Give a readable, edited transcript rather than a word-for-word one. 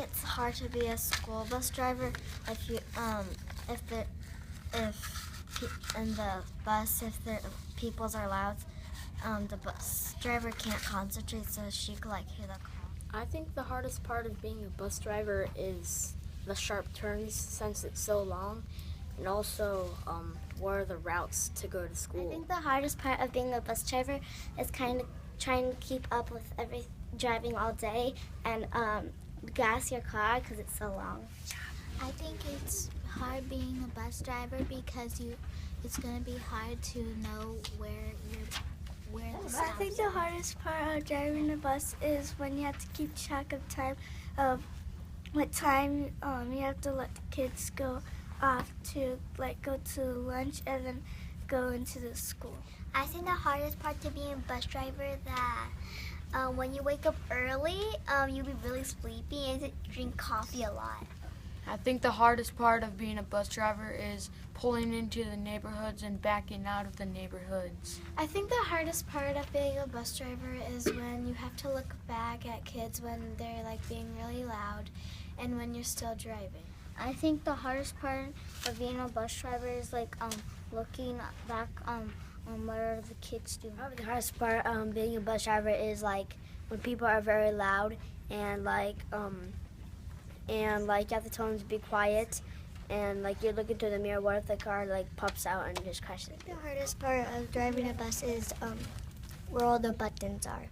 it's hard to be a school bus driver if you in the bus if the peoples are loud, the bus driver can't concentrate, so she could like hear the call. I think the hardest part of being a bus driver is the sharp turns since it's so long, and also what are the routes to go to school. I think the hardest part of being a bus driver is kind of trying to keep up with driving all day and gas your car because it's so long. I think it's hard being a bus driver because it's going to be hard to know where the stops I think the hardest part of driving a bus is when you have to keep track of time, of what time you have to let the kids go off to go to lunch and then go into the school. I think the hardest part to being a bus driver is that when you wake up early, you'll be really sleepy and drink coffee a lot. I think the hardest part of being a bus driver is pulling into the neighborhoods and backing out of the neighborhoods. I think the hardest part of being a bus driver is when you have to look back at kids when they're being really loud and when you're still driving. I think the hardest part of being a bus driver is looking back what are the kids doing. Probably the hardest part being a bus driver is when people are very loud and you have to tell them to be quiet, and you're looking through the mirror. What if the car pops out and just crashes? The hardest part of driving a bus is where all the buttons are.